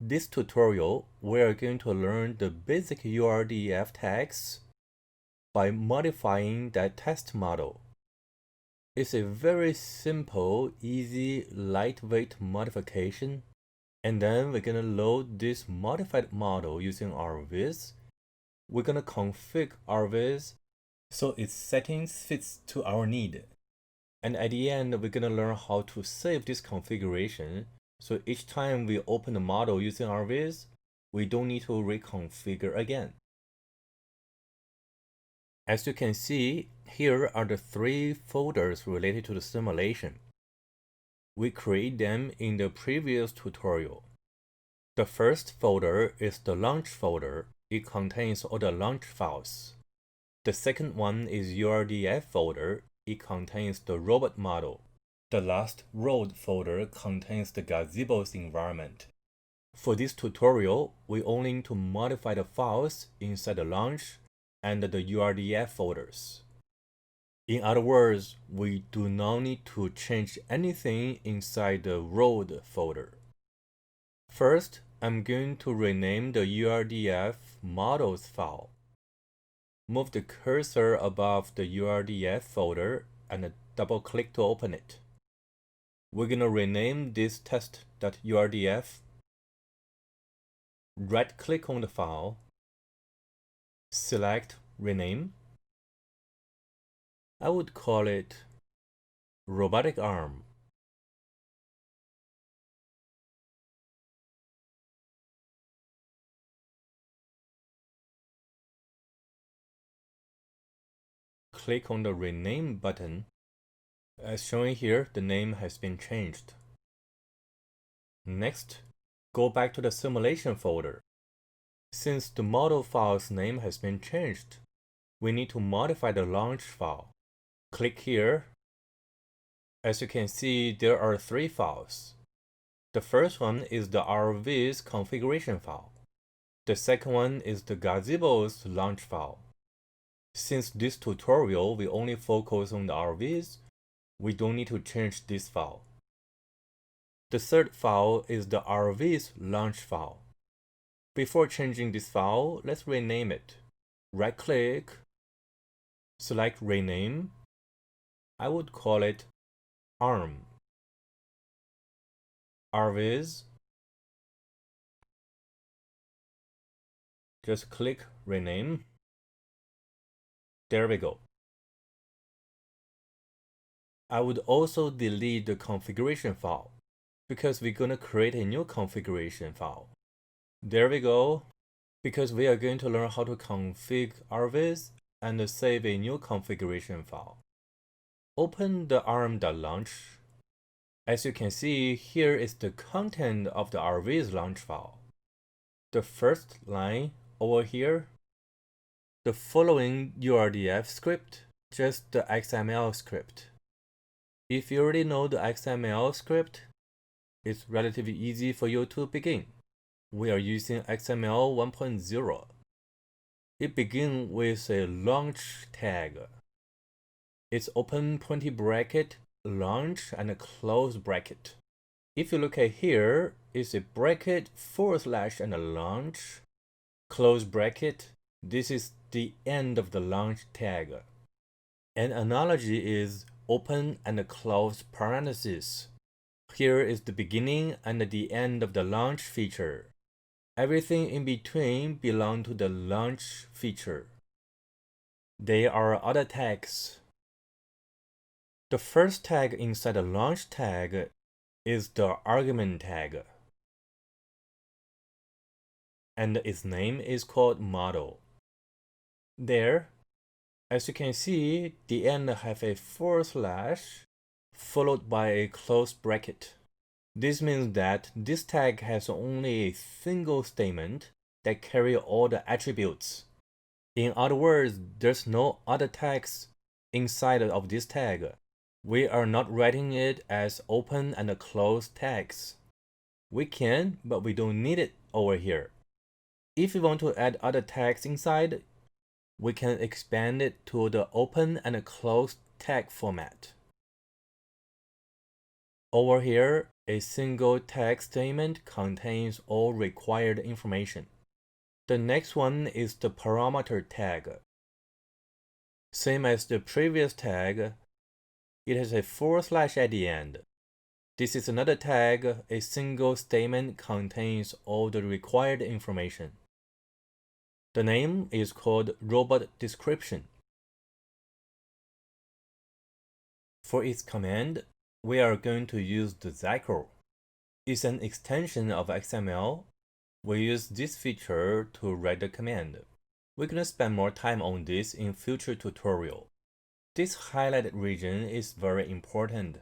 This tutorial, we are going to learn the basic URDF tags by modifying that test model. It's a very simple, easy, lightweight modification. And then we're going to load this modified model using Rviz. We're going to configure Rviz so its settings fits to our need. And at the end, we're going to learn how to save this configuration. So each time we open the model using Rviz, we don't need to reconfigure again. As you can see, here are the 3 folders related to the simulation. We create them in the previous tutorial. The first folder is the launch folder. It contains all the launch files. The second one is URDF folder. It contains the robot model. The last road folder contains the Gazebo's environment. For this tutorial, we only need to modify the files inside the launch and the URDF folders. In other words, we do not need to change anything inside the road folder. First, I'm going to rename the URDF models file. Move the cursor above the URDF folder and double-click to open it. We're going to rename this test.urdf. Right-click on the file. Select Rename. I would call it Robotic Arm. Click on the Rename button. As shown here, the name has been changed. Next, go back to the simulation folder. Since the model file's name has been changed, we need to modify the launch file. Click here. As you can see, there are 3 files. The first one is the Rviz configuration file. The second one is the Gazebo's launch file. Since this tutorial we only focus on the Rviz, we don't need to change this file. The third file is the Rviz launch file. Before changing this file, let's rename it. Right-click, select Rename. I would call it ARM. Rviz. Just click Rename. There we go. I would also delete the configuration file because we're going to create a new configuration file. There we go. Because we are going to learn how to configure Rviz and save a new configuration file. Open the arm.launch. As you can see, here is the content of the Rviz launch file. The first line over here, the following URDF script, just the XML script. If you already know the XML script, it's relatively easy for you to begin. We are using XML 1.0. It begins with a launch tag. It's open 20 bracket, launch, and a close bracket. If you look at here, it's a bracket / and a launch, close bracket. This is the end of the launch tag. An analogy is open and close parentheses. Here is the beginning and the end of the launch feature. Everything in between belongs to the launch feature. There are other tags. The first tag inside the launch tag is the argument tag. And its name is called model. There, as you can see, the end have a / followed by a close bracket. This means that this tag has only a single statement that carries all the attributes. In other words, there's no other tags inside of this tag. We are not writing it as open and close tags. We can, but we don't need it over here. If we want to add other tags inside, we can expand it to the open and close tag format. Over here, A single tag statement contains all required information. The next one is the parameter tag. Same as the previous tag, it has a / at the end. This is another tag. A single statement contains all the required information. The name is called robot description. For its command, we are going to use the Zycle. It's an extension of XML. We use this feature to write the command. We're going to spend more time on this in future tutorial. This highlighted region is very important.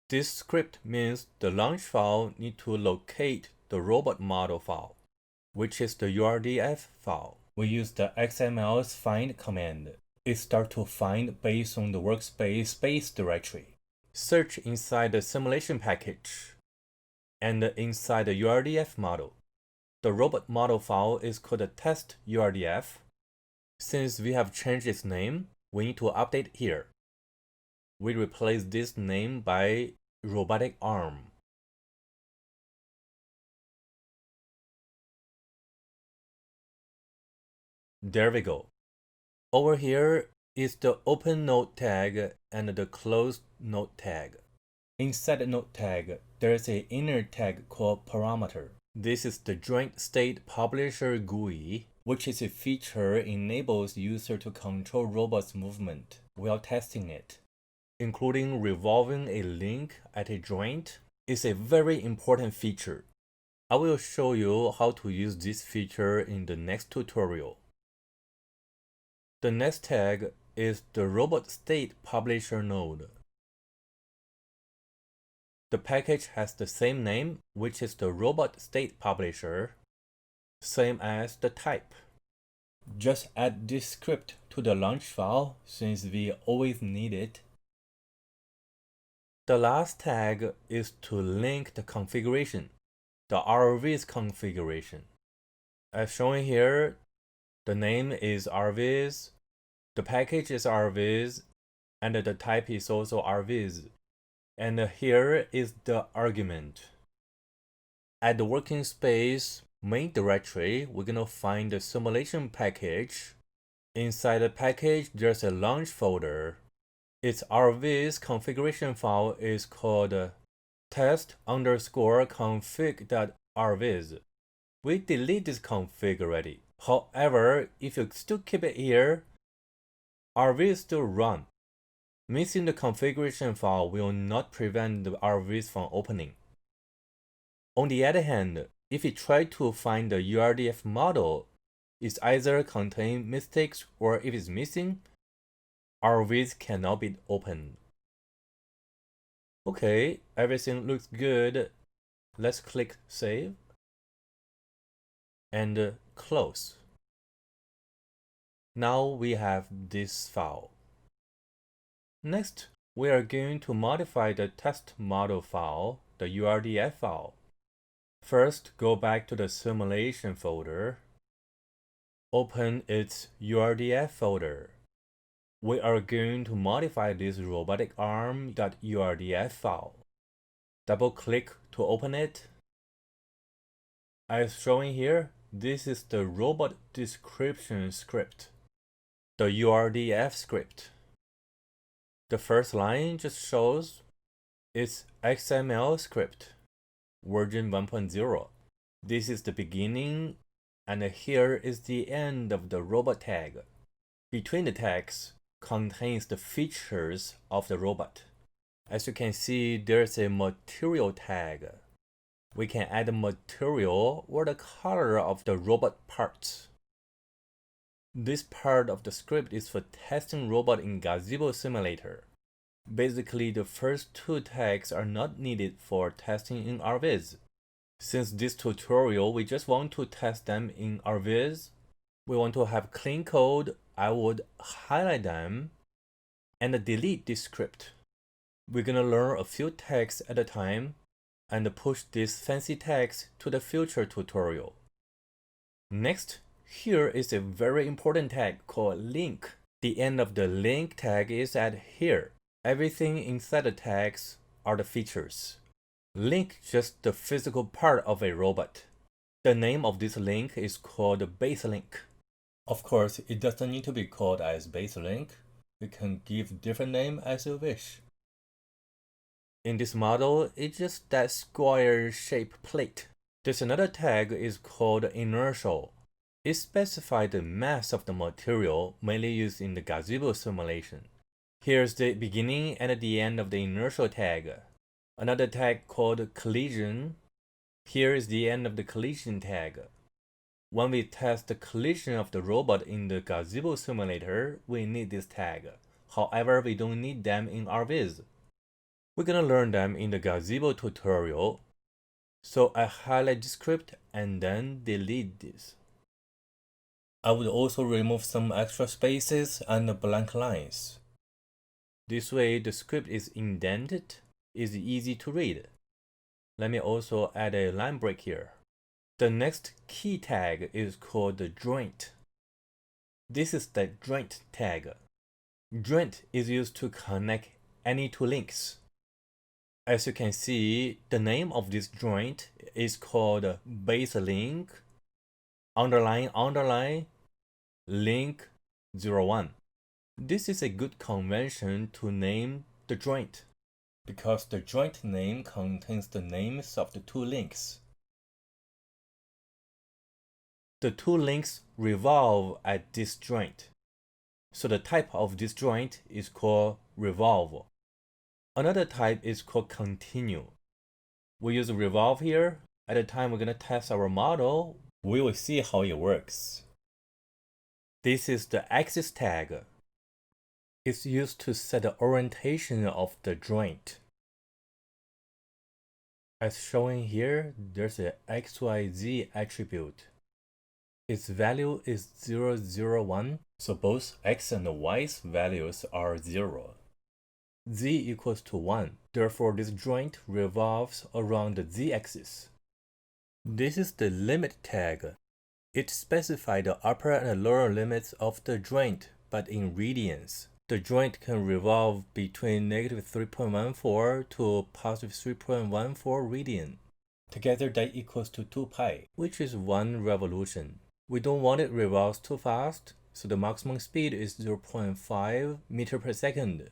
This script means the launch file needs to locate the robot model file, which is the URDF file. We use the XML's find command. It starts to find based on the workspace space directory. Search inside the simulation package and inside the URDF model. The robot model file is called the test URDF. Since we have changed its name, we need to update here. We replace this name by robotic arm. There we go. Over here is the open node tag and the closed node tag. Inside the node tag, there's an inner tag called parameter. This is the joint state publisher GUI, which is a feature enables user to control robot's movement while testing it. Including revolving a link at a joint is a very important feature. I will show you how to use this feature in the next tutorial. The next tag is the robot state publisher node. The package has the same name, which is the robot state publisher, same as the type. Just add this script to the launch file since we always need it. The last tag is to link the configuration, the Rviz configuration. As shown here, the name is Rviz, the package is Rviz, and the type is also Rviz. And here is the argument. At the working space main directory, we're going to find the simulation package. Inside the package, there's a launch folder. Its Rviz configuration file is called test_config.rviz. We delete this config already. However, if you still keep it here, Rviz still run. Missing the configuration file will not prevent the Rviz from opening. On the other hand, if you try to find the URDF model, it either contains mistakes or if it's missing, Rviz cannot be opened. Okay, everything looks good. Let's click Save and close. Now we have this file. Next, we are going to modify the test model file, the URDF file. First, go back to the simulation folder. Open its URDF folder. We are going to modify this robotic arm.urdf file. Double-click to open it. As shown here, this is the robot description script, the URDF script. The first line just shows it's XML script, version 1.0. This is the beginning, and here is the end of the robot tag. Between the tags contains the features of the robot. As you can see, there's a material tag. We can add a material or the color of the robot parts. This part of the script is for testing robot in Gazebo simulator. Basically, the first two tags are not needed for testing in Rviz. Since this tutorial, we just want to test them in Rviz. We want to have clean code. I would highlight them and delete this script. We're gonna learn a few tags at a time and push these fancy tags to the future tutorial. Next, here is a very important tag called link. The end of the link tag is at here. Everything inside the tags are the features. Link just the physical part of a robot. The name of this link is called base link. Of course, it doesn't need to be called as base link. You can give different name as you wish. In this model, it's just that square shaped plate. There's another tag is called inertial. It specifies the mass of the material mainly used in the Gazebo simulation. Here's the beginning and the end of the inertial tag. Another tag called collision. Here is the end of the collision tag. When we test the collision of the robot in the Gazebo simulator, we need this tag. However, we don't need them in Rviz. We're gonna learn them in the Gazebo tutorial. So I highlight the script and then delete this. I would also remove some extra spaces and blank lines. This way the script is indented, is easy to read. Let me also add a line break here. The next key tag is called the joint. This is the joint tag. Joint is used to connect any two links. As you can see, the name of this joint is called base link underline link 01. This is a good convention to name the joint because the joint name contains the names of the two links. The two links revolve at this joint, so the type of this joint is called revolve. Another type is called continue. We use revolve here. At the time we're going to test our model, we will see how it works. This is the axis tag. It's used to set the orientation of the joint. As shown here, there's a XYZ attribute. Its value is 0, 0, 1, so both x and y's values are 0. Z equals to 1, therefore this joint revolves around the z-axis. This is the limit tag. It specifies the upper and lower limits of the joint, but in radians. The joint can revolve between negative 3.14 to positive 3.14 radian. Together that equals to 2 pi, which is 1 revolution. We don't want it revolves too fast, so the maximum speed is 0.5 meter per second.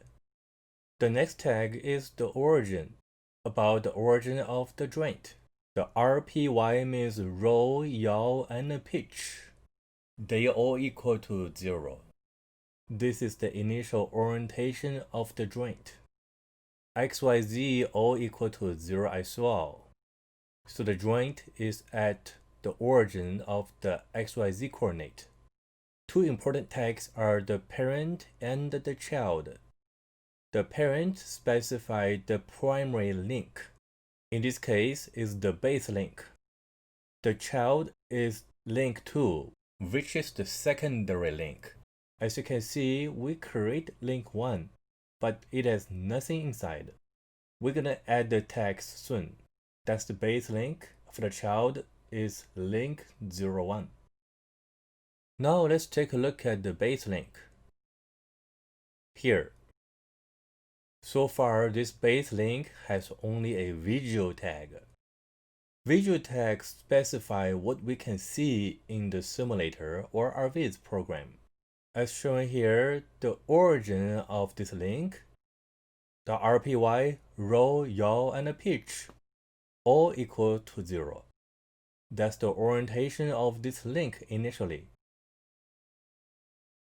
The next tag is the origin, about the origin of the joint. The RPY means roll, yaw, and pitch. They all equal to 0. This is the initial orientation of the joint. XYZ all equal to 0 as well. So the joint is at the origin of the XYZ coordinate. Two important tags are the parent and the child. The parent specifies the primary link. In this case, is the base link. The child is link 2, which is the secondary link. As you can see, we create link 1, but it has nothing inside. We're gonna add the text soon. That's the base link. For the child is link 01. Now let's take a look at the base link. Here. So far, this base link has only a visual tag. Visual tags specify what we can see in the simulator or Rviz program. As shown here, the origin of this link, the RPY, roll, yaw, and pitch, all equal to 0. That's the orientation of this link initially.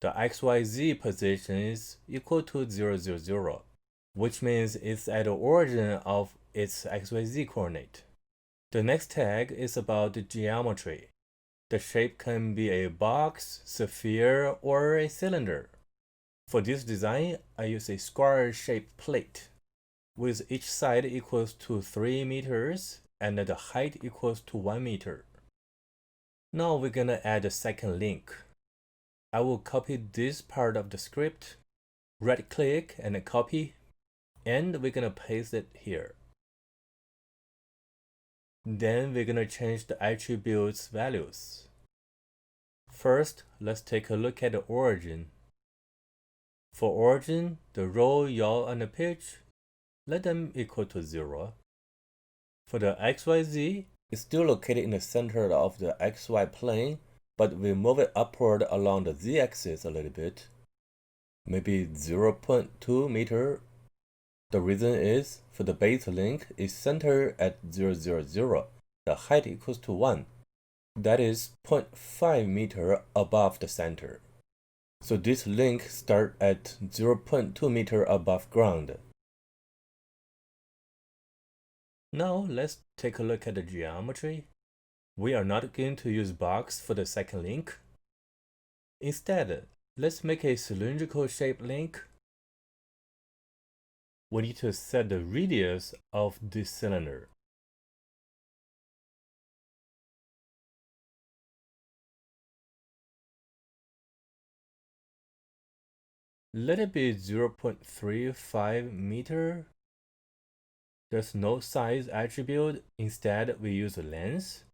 The XYZ position is equal to 0, 0, 0, which means it's at the origin of its XYZ coordinate. The next tag is about the geometry. The shape can be a box, sphere, or a cylinder. For this design, I use a square-shaped plate, with each side equals to 3 meters and the height equals to 1 meter. Now we're gonna add a second link. I will copy this part of the script, right-click and copy, and we're gonna paste it here. Then we're gonna change the attributes values. First, let's take a look at the origin. For origin, the roll, yaw, and the pitch let them equal to 0. For the XYZ, it's still located in the center of the XY plane, but we move it upward along the Z-axis a little bit, maybe 0.2 meter. The reason is, for the base link is centered at 0, 0, 0. The height equals to 1. That is 0.5 meter above the center. So this link starts at 0.2 meter above ground. Now let's take a look at the geometry. We are not going to use box for the second link. Instead, let's make a cylindrical shaped link. We need to set the radius of this cylinder. Let it be 0.35 meter. There's no size attribute. Instead, we use a length.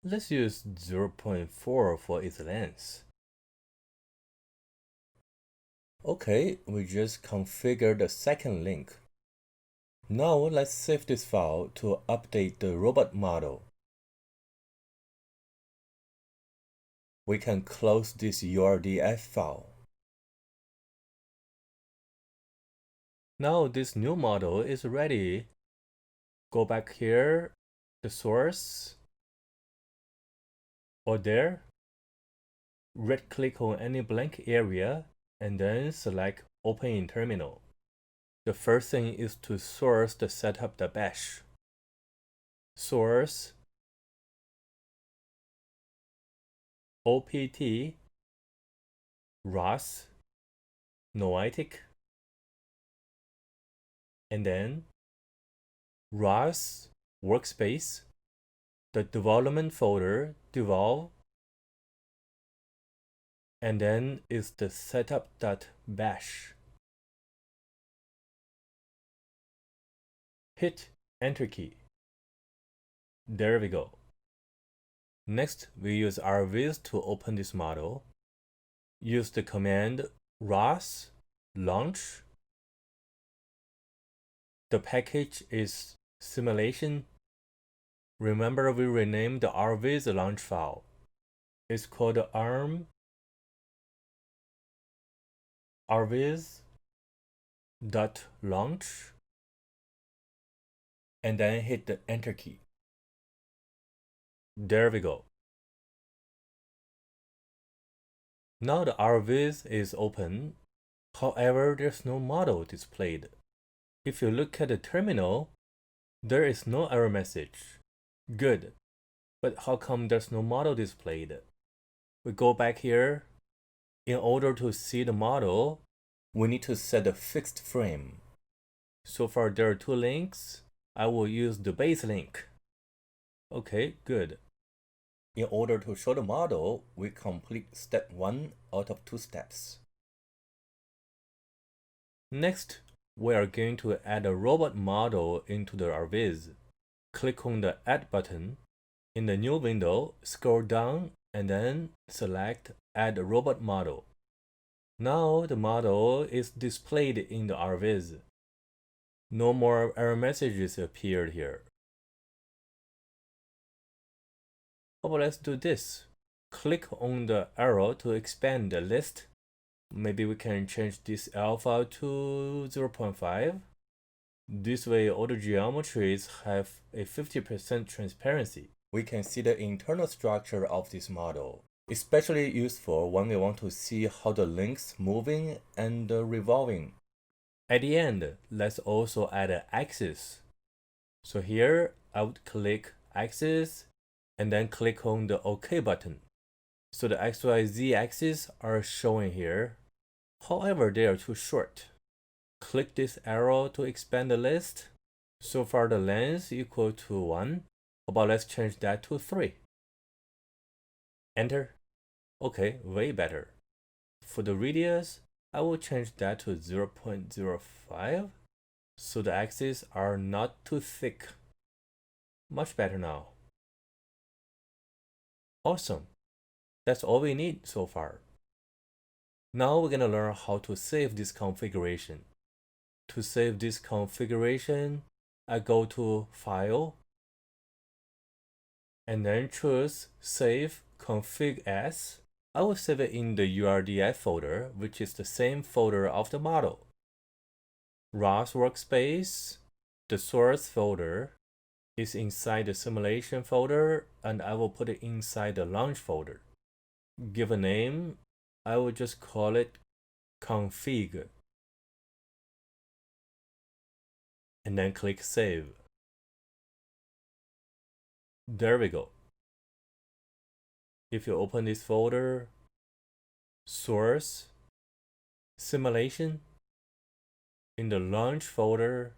Let's use 0.4 for its length. Okay, we just configured the second link. Now let's save this file to update the robot model. We can close this URDF file. Now this new model is ready. Go back here, the source, or there. Right-click on any blank area and then select Open in Terminal. The first thing is to source the setup the bash. Source OPT ROS Noetic, and then ROS workspace, the development folder devolve, and then is the setup.bash. Hit Enter key. There we go. Next, we use Rviz to open this model. Use the command ROS launch. The package is simulation. Remember, we renamed the Rviz launch file. It's called arm rviz.launch, and then hit the Enter key. There we go. Now the Rviz is open. However, there's no model displayed. If you look at the terminal, there is no error message. Good. But how come there's no model displayed? We go back here. In order to see the model, we need to set a fixed frame. So far there are two links. I will use the base link. Okay, good. In order to show the model, we complete step 1 out of 2 steps. Next, we are going to add a robot model into the Rviz. Click on the Add button. In the new window, scroll down and then select Add Robot Model. Now the model is displayed in the Rviz. No more error messages appeared here. How about let's do this? Click on the arrow to expand the list. Maybe we can change this alpha to 0.5. This way all the geometries have a 50% transparency. We can see the internal structure of this model. Especially useful when we want to see how the links moving and revolving. At the end, let's also add an axis. So here I would click axis and then click on the OK button. So the XYZ axis are showing here. However, they are too short. Click this arrow to expand the list. So far the length equal to 1. How about let's change that to 3. Enter. Okay, way better. For the radius, I will change that to 0.05. So the axes are not too thick. Much better now. Awesome. That's all we need so far. Now we're gonna learn how to save this configuration. To save this configuration, I go to File, and then choose Save Config As. I will save it in the URDF folder, which is the same folder of the model. ROS workspace, the source folder is inside the simulation folder, and I will put it inside the launch folder. Give a name, I will just call it config, and then click Save. There we go. If you open this folder, source, simulation, in the launch folder,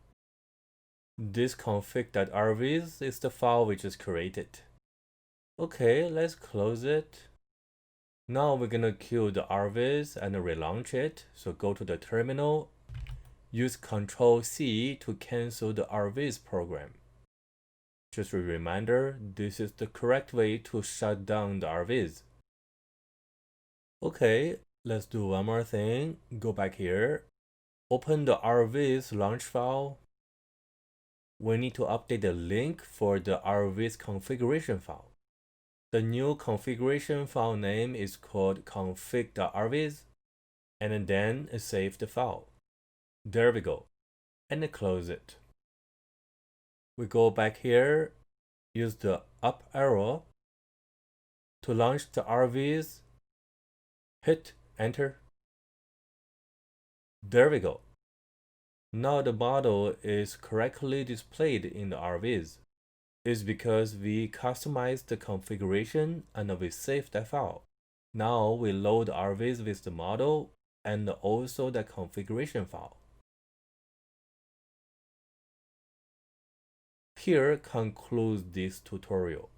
this config.rviz is the file we just created. Okay, let's close it. Now we're gonna kill the Rviz and relaunch it. So go to the terminal, use Ctrl+C to cancel the Rviz program. Just a reminder, this is the correct way to shut down the Rviz. Okay, let's do one more thing. Go back here, open the Rviz launch file. We need to update the link for the Rviz configuration file. The new configuration file name is called config.rviz, and then save the file. There we go, and close it. We go back here, use the up arrow to launch the Rviz, hit enter. There we go. Now the model is correctly displayed in the Rviz. It's because we customized the configuration and we saved that file. Now we load Rviz with the model and also the configuration file. Here concludes this tutorial.